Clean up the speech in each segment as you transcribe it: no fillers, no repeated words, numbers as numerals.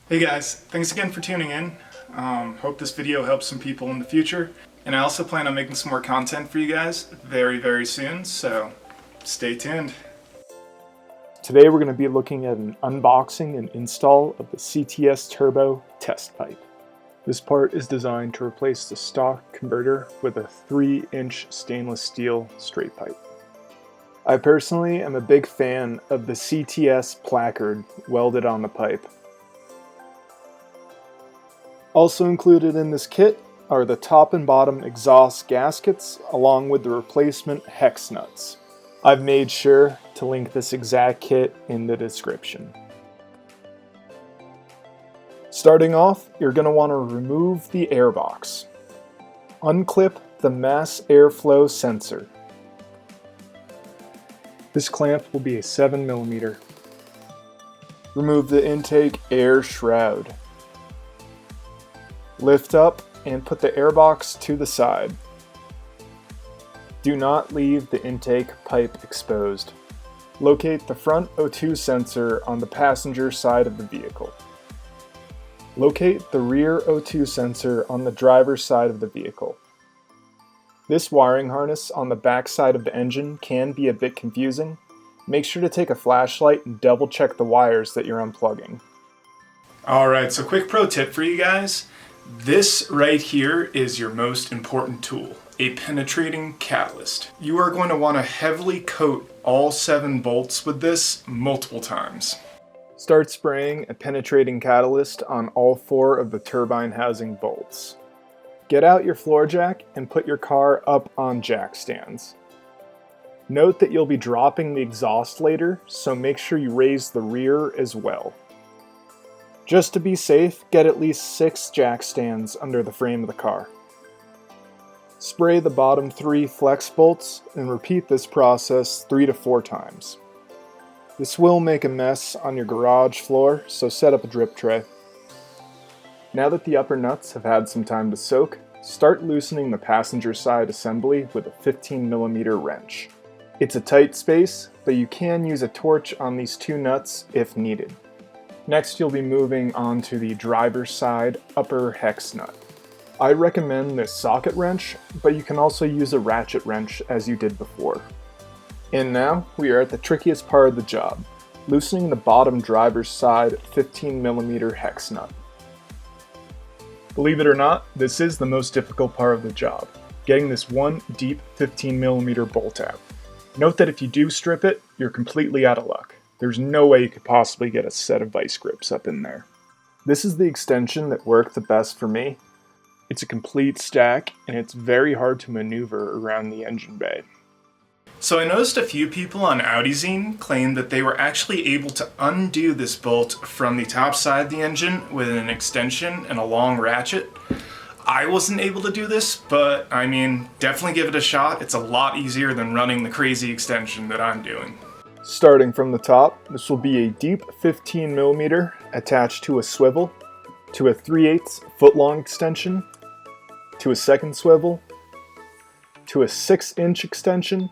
Hey guys, thanks again for tuning in. Hope this video helps some people in the future. And I also plan on making some more content for you guys very soon, so stay tuned. Today we're going to be looking at an unboxing and install of the CTS Turbo TestPipe. This part is designed to replace the stock converter with a 3-inch stainless steel straight pipe. I personally am a big fan of the CTS placard welded on the pipe. Also included in this kit are the top and bottom exhaust gaskets along with the replacement hex nuts. I've made sure to link this exact kit in the description. Starting off, you're going to want to remove the airbox. Unclip the mass airflow sensor. This clamp will be a 7mm. Remove the intake air shroud. Lift up and put the airbox to the side. Do not leave the intake pipe exposed. Locate the front O2 sensor on the passenger side of the vehicle. Locate the rear O2 sensor on the driver's side of the vehicle. This wiring harness on the back side of the engine can be a bit confusing. Make sure to take a flashlight and double check the wires that you're unplugging. Alright, so quick pro tip for you guys. This right here is your most important tool, a penetrating catalyst. You are going to want to heavily coat all 7 bolts with this multiple times. Start spraying a penetrating catalyst on all 4 of the turbine housing bolts. Get out your floor jack and put your car up on jack stands. Note that you'll be dropping the exhaust later, so make sure you raise the rear as well. Just to be safe, get at least 6 jack stands under the frame of the car. Spray the bottom 3 flex bolts and repeat this process 3 to 4 times. This will make a mess on your garage floor, so set up a drip tray. Now that the upper nuts have had some time to soak, start loosening the passenger side assembly with a 15mm wrench. It's a tight space, but you can use a torch on these 2 nuts if needed. Next, you'll be moving on to the driver's side upper hex nut. I recommend this socket wrench, but you can also use a ratchet wrench as you did before. And now, we are at the trickiest part of the job, loosening the bottom driver's side 15mm hex nut. Believe it or not, this is the most difficult part of the job, getting this one deep 15mm bolt out. Note that if you do strip it, you're completely out of luck. There's no way you could possibly get a set of vice grips up in there. This is the extension that worked the best for me. It's a complete stack, and it's very hard to maneuver around the engine bay. So I noticed a few people on Audizine claimed that they were actually able to undo this bolt from the top side of the engine with an extension and a long ratchet. I wasn't able to do this, but I mean, definitely give it a shot. It's a lot easier than running the crazy extension that I'm doing. Starting from the top, this will be a deep 15mm attached to a swivel, to a 3/8 foot long extension, to a second swivel, to a 6-inch extension,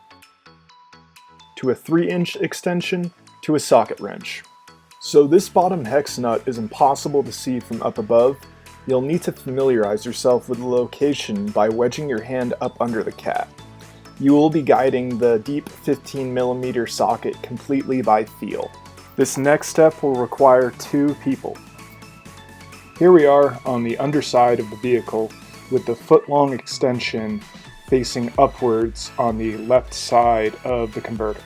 to a 3-inch extension, to a socket wrench. So this bottom hex nut is impossible to see from up above. You'll need to familiarize yourself with the location by wedging your hand up under the cat. You will be guiding the deep 15mm socket completely by feel. This next step will require 2 people. Here we are on the underside of the vehicle with the foot-long extension facing upwards on the left side of the converter.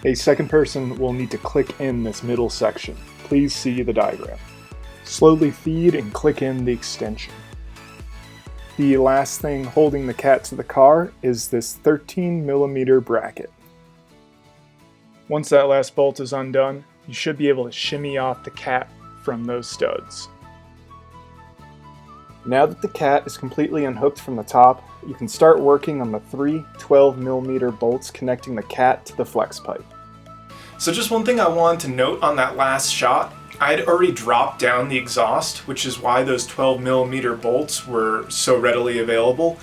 A second person will need to click in this middle section. Please see the diagram. Slowly feed and click in the extension. The last thing holding the cat to the car is this 13mm bracket. Once that last bolt is undone, you should be able to shimmy off the cat from those studs. Now that the cat is completely unhooked from the top, you can start working on the 3 12mm bolts connecting the cat to the flex pipe. So just one thing I wanted to note on that last shot, I'd already dropped down the exhaust, which is why those 12mm bolts were so readily available.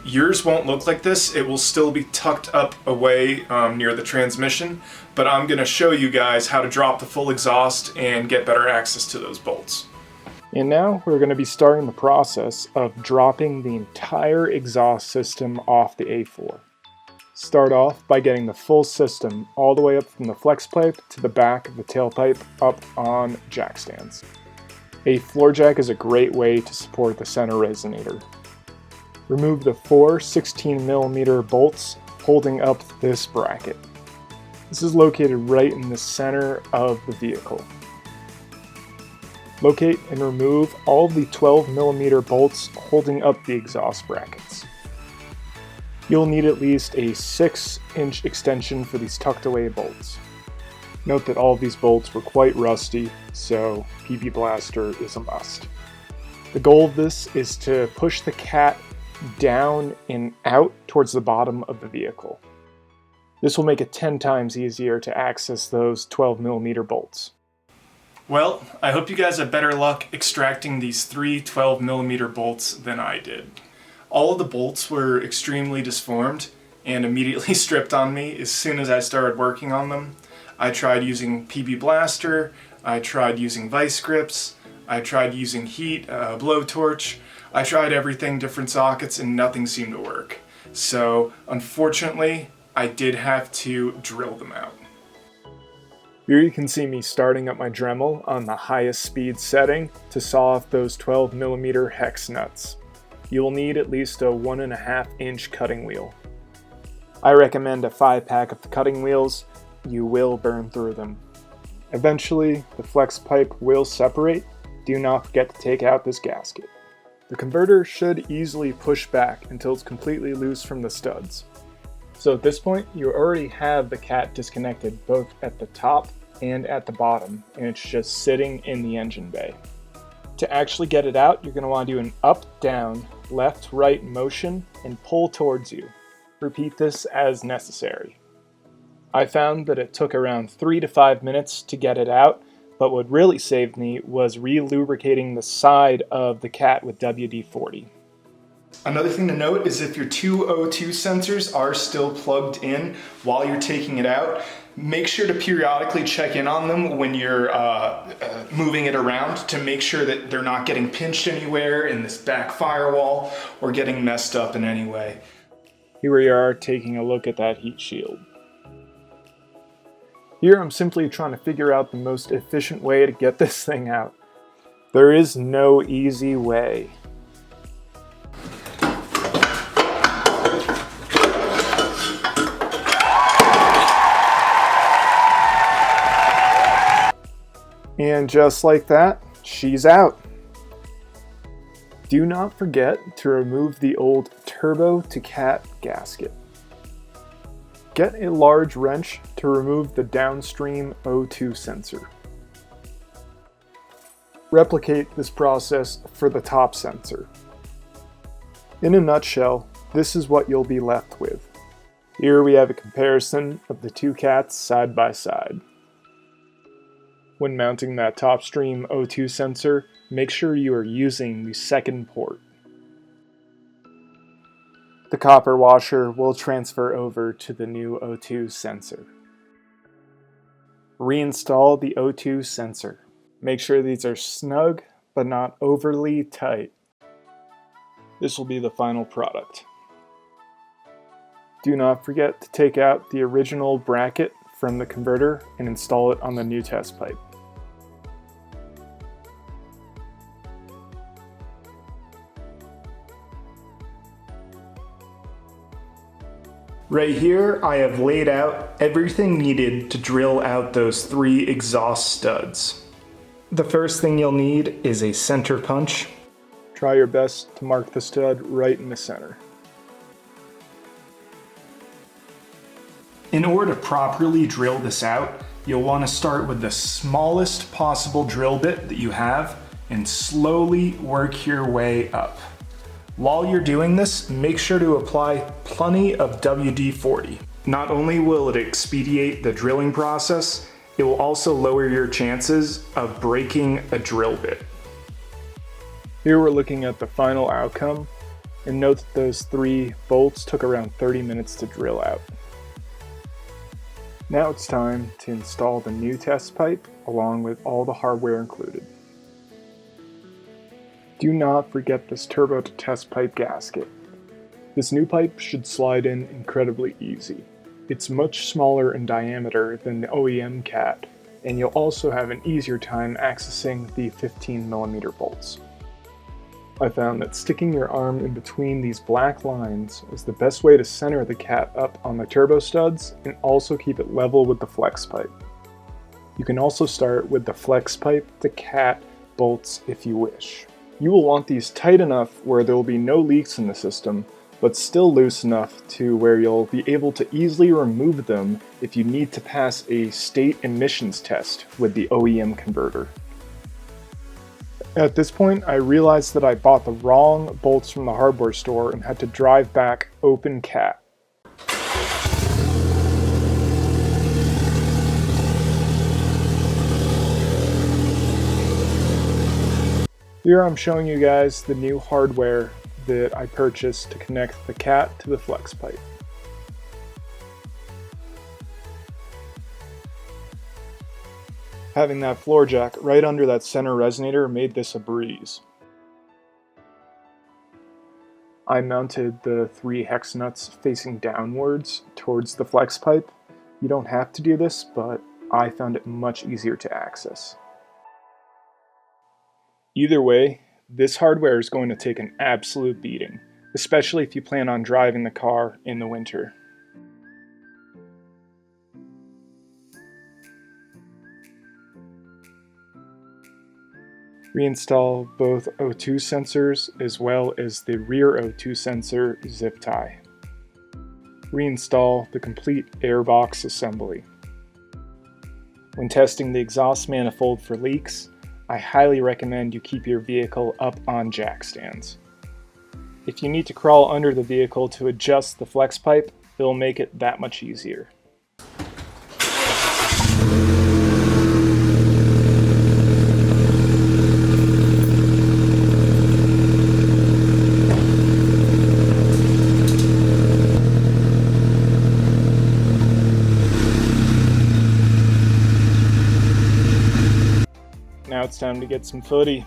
Yours won't look like this. It will still be tucked up away near the transmission, but I'm going to show you guys how to drop the full exhaust and get better access to those bolts. And now we're going to be starting the process of dropping the entire exhaust system off the A4. Start off by getting the full system all the way up from the flex pipe to the back of the tailpipe up on jack stands. A floor jack is a great way to support the center resonator. Remove the 4 16mm bolts holding up this bracket. This is located right in the center of the vehicle. Locate and remove all the 12mm bolts holding up the exhaust brackets. You'll need at least a 6-inch extension for these tucked away bolts. Note that all of these bolts were quite rusty, so PB Blaster is a must. The goal of this is to push the CAT down and out towards the bottom of the vehicle. This will make it 10 times easier to access those 12mm bolts. Well, I hope you guys have better luck extracting these 3 12mm bolts than I did. All of the bolts were extremely disformed and immediately stripped on me as soon as I started working on them. I tried using PB Blaster, I tried using vice grips, I tried using heat, blowtorch, I tried everything, different sockets, and nothing seemed to work. So, unfortunately, I did have to drill them out. Here you can see me starting up my Dremel on the highest speed setting to saw off those 12mm hex nuts. You will need at least a 1.5-inch cutting wheel. I recommend a 5-pack of the cutting wheels. You will burn through them. Eventually, the flex pipe will separate. Do not forget to take out this gasket. The converter should easily push back until it's completely loose from the studs. So at this point, you already have the CAT disconnected both at the top and at the bottom, and it's just sitting in the engine bay. To actually get it out, you're going to want to do an up-down, left-right motion and pull towards you. Repeat this as necessary. I found that it took around 3 to 5 minutes to get it out, but what really saved me was re-lubricating the side of the CAT with WD-40. Another thing to note is if your 2 O2 sensors are still plugged in while you're taking it out, make sure to periodically check in on them when you're moving it around to make sure that they're not getting pinched anywhere in this back firewall or getting messed up in any way. Here we are taking a look at that heat shield. Here I'm simply trying to figure out the most efficient way to get this thing out. There is no easy way. And just like that, she's out. Do not forget to remove the old turbo to CAT gasket. Get a large wrench to remove the downstream O2 sensor. Replicate this process for the top sensor. In a nutshell, this is what you'll be left with. Here we have a comparison of the two CATs side by side. When mounting that top stream O2 sensor, make sure you are using the second port. The copper washer will transfer over to the new O2 sensor. Reinstall the O2 sensor. Make sure these are snug but not overly tight. This will be the final product. Do not forget to take out the original bracket from the converter and install it on the new test pipe. Right here, I have laid out everything needed to drill out those 3 exhaust studs. The first thing you'll need is a center punch. Try your best to mark the stud right in the center. In order to properly drill this out, you'll want to start with the smallest possible drill bit that you have and slowly work your way up. While you're doing this, make sure to apply plenty of WD-40. Not only will it expedite the drilling process, It will also lower your chances of breaking a drill bit. Here we're looking at the final outcome, and note that those 3 bolts took around 30 minutes to drill out. Now it's time to install the new test pipe along with all the hardware included. Do not forget this turbo to test pipe gasket. This new pipe should slide in incredibly easy. It's much smaller in diameter than the OEM CAT, and you'll also have an easier time accessing the 15mm bolts. I found that sticking your arm in between these black lines is the best way to center the CAT up on the turbo studs and also keep it level with the flex pipe. You can also start with the flex pipe to CAT bolts if you wish. You will want these tight enough where there will be no leaks in the system, but still loose enough to where you'll be able to easily remove them if you need to pass a state emissions test with the OEM converter. At this point, I realized that I bought the wrong bolts from the hardware store and had to drive back open CAT. Here I'm showing you guys the new hardware that I purchased to connect the CAT to the flex pipe. Having that floor jack right under that center resonator made this a breeze. I mounted the 3 hex nuts facing downwards towards the flex pipe. You don't have to do this, but I found it much easier to access. Either way, this hardware is going to take an absolute beating, especially if you plan on driving the car in the winter. Reinstall both O2 sensors as well as the rear O2 sensor zip tie. Reinstall the complete airbox assembly. When testing the exhaust manifold for leaks, I highly recommend you keep your vehicle up on jack stands. If you need to crawl under the vehicle to adjust the flex pipe, it'll make it that much easier. Now it's time to get some footy.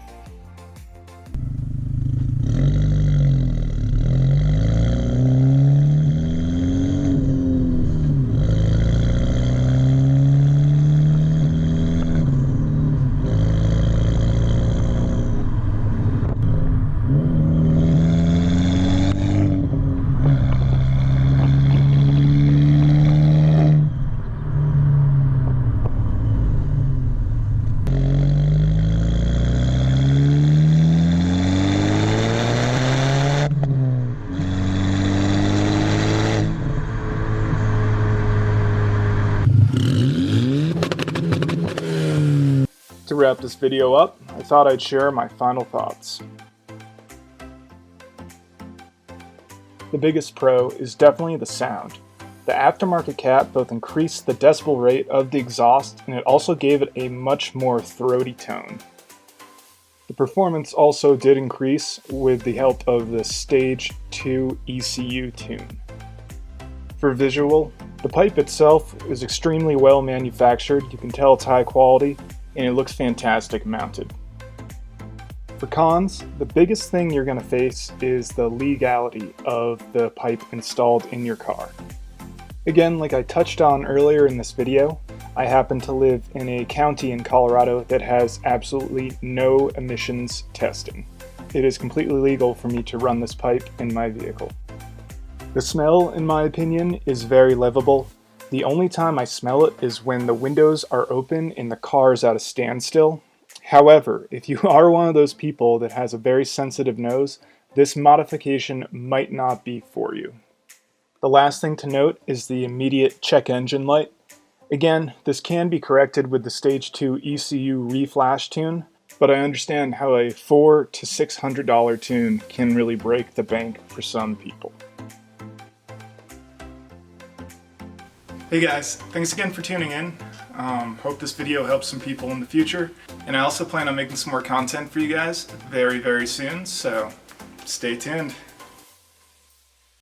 To wrap this video up, I thought I'd share my final thoughts. The biggest pro is definitely the sound. The aftermarket CAT both increased the decibel rate of the exhaust and it also gave it a much more throaty tone. The performance also did increase with the help of the Stage 2 ECU tune. For visual, the pipe itself is extremely well manufactured, you can tell it's high quality, and it looks fantastic mounted. For cons, the biggest thing you're going to face is the legality of the pipe installed in your car. Again, like I touched on earlier in this video, I happen to live in a county in Colorado that has absolutely no emissions testing. It is completely legal for me to run this pipe in my vehicle. The smell, in my opinion, is very livable. The only time I smell it is when the windows are open and the car is at a standstill. However, if you are one of those people that has a very sensitive nose, this modification might not be for you. The last thing to note is the immediate check engine light. Again, this can be corrected with the Stage 2 ECU reflash tune, but I understand how a $400 to $600 tune can really break the bank for some people. Hey guys, thanks again for tuning in. Hope this video helps some people in the future. And I also plan on making some more content for you guys very, very soon, so stay tuned.